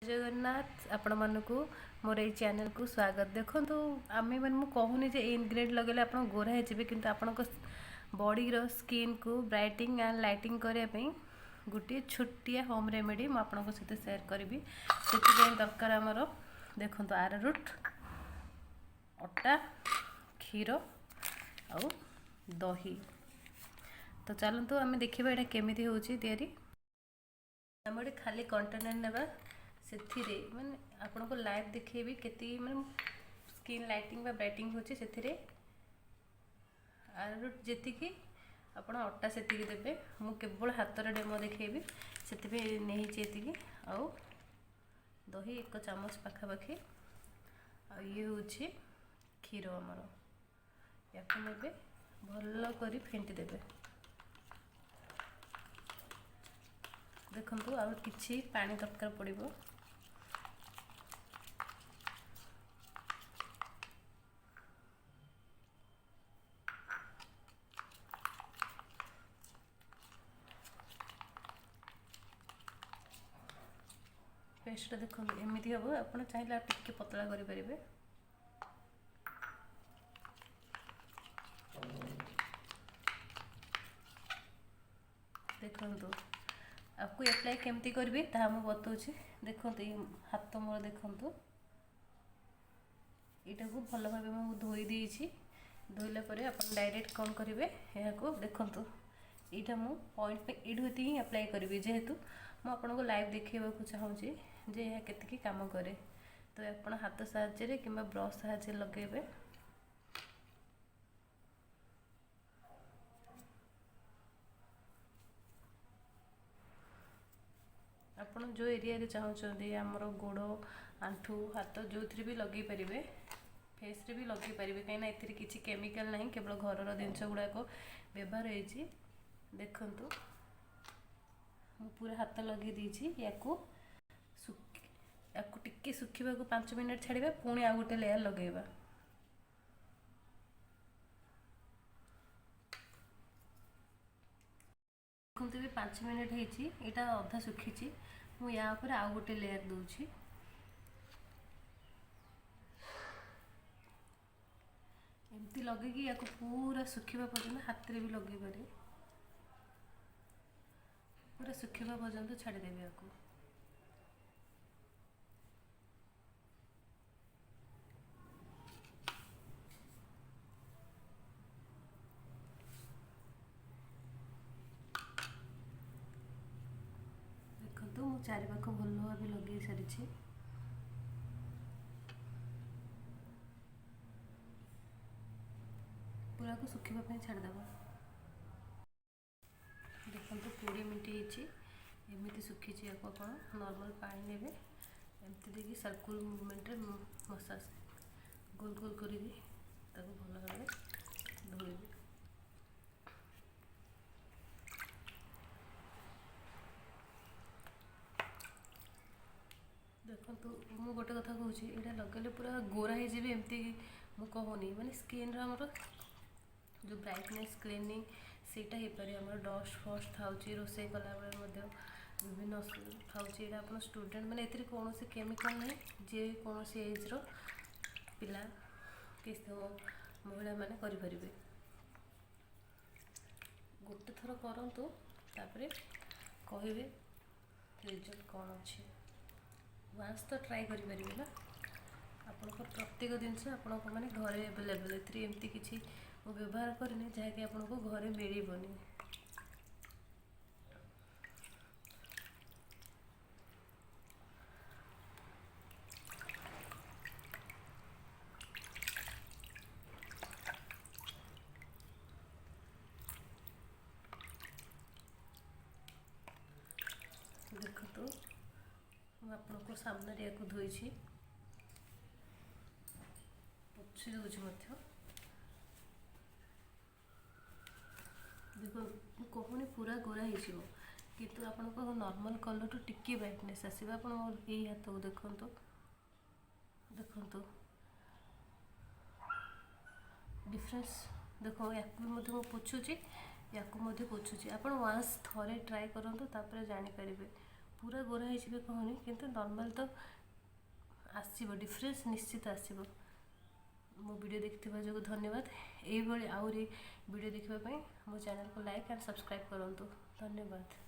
जगन्नाथ आपण मानक मोर ये चैनल को स्वागत। देखो आम मैं कहूनी जे इनग्रेडिएंट लगे आप गोरा हो कि आपण बॉडी रो स्किन को ब्राइटिंग एंड लाइटिंग करने गोटे छोटिया होम रेमेडी मुझे सहित सेयार करी से दरकार आमर देखो आरारूट अटा क्षीर आ दही। तो चलतु आम देखा यहाँ केमी हो खाली कंटेनर नेबा से माने आपन को लाइव देखेबी केती माने स्किन लाइटिंग बा ब्राइटिंग होची से आरारूट जेतिकी आपन अट्टा सेतिकी देबे। मु केवल हातर डेमो देखेबी से नहीं चेतिकी आ दही 1 चामच पाखापाखि आ ये होची क्षीर आमर या नेबे भल करी फेंटी देबे। देखो आ कि पानी दरकार पड़ो पेस्ट देखो एमती हम आप चाहिए टिके पतला करें। देखो आपको एप्लाई केमती करी मुझे बताऊँ। देखो हाथ मोर देखु यहाँ को भल भाव मुझे धोई देती धोला आप डायरेक्ट कौन करेंगे यहाँ देखु यहाँ मु पॉइंट पे ये ही अप्लाई करी जेहेतु मुझे लाइव देखा चाहूँगी जे यह केतिकी काम करे। तो आप हाथ साहाय्य कि ब्रश साहाय्य लगेबे। आपन जो एरिया रे चाहते आमर गोड़ आंठू हाथ जो भी लगे पारे फेस रे भी लगे पारे कहीं ए किसी केमिकल नहीं केवल घर जिनस गुड़ाक व्यवहार होती। देखु पूरा हाथ लगे दीची या टिके सुखा 5 मिनट छाड़ा पुणी आ गोटे लेयर लगेगा। देखते भी 5 मिनट होता अधा सुखी मुझे आउ गोटे लेयर दूची। एमती लगे या पूरा सुखा पर्यटन हाथ रे भी लगे पारे पूरा सुखा पर्यटन छाड़देवी या देखो मु चारि पाख भल भाव लगे सारी पूरा को सुखापी छाड़देव। देखो 20 मिनट एमती सुखी आप नॉर्मल पानी नेबे एमती देखिए सर्कुल मूवमेंट रे मसाज गोल गोल करी भल भाव धोइबे। देखो मु गोटे कथा कहूँ यहाँ लगे पूरा गोरा हो एमती मु कहूनी माने स्किन आमर जो ब्राइटनेस क्लीनिंग सेटा हो पारे आम डस्ट फस्ट था रोसे कला बेले विभिन्न था आप स्टूडेंट मैंने ए कौन केमिकल ना जे कौन एज पिला कि महिला मैंने करें गोटे थर करूँ तापर कहे रिजल्ट कौन अच्छे वांस तो ट्राए करेंगे ना आप प्रत्येक जिनस आप मैंने घरे एवेलेबल एमती किसी व्यवहार करनी जहाँकि आपको घरे मिलबनी। देखो आपको सामने या धोई पोछि दूसरी देखो कहूनी पूरा गोरा हो किंतु आपको नॉर्मल कलर टू टिके ब्राइटनेस आसो। आप हाथ को देखो देखो डिफरेंस देखो या पोछुची या पोछुची आप वांस थरे ट्राए करूँ तापर जानीपर पूरा गोरा ହେଇଯିବେ କହୁନି କିନ୍ତୁ ନର୍ମାଲ୍ ତ ଆସିବ, ଡିଫରେନ୍ସ ନିଶ୍ଚିତ ଆସିବ। ମୋ ଭିଡ଼ିଓ ଦେଖିଥିବା ଯୋଗୁଁ ଧନ୍ୟବାଦ। ଏଇଭଳି ଆହୁରି ଭିଡ଼ିଓ ଦେଖିବା ପାଇଁ ମୋ ଚ୍ୟାନେଲକୁ ଲାଇକ୍ ଆଣ୍ଡ ସବସ୍କ୍ରାଇବ୍ କରନ୍ତୁ। ଧନ୍ୟବାଦ।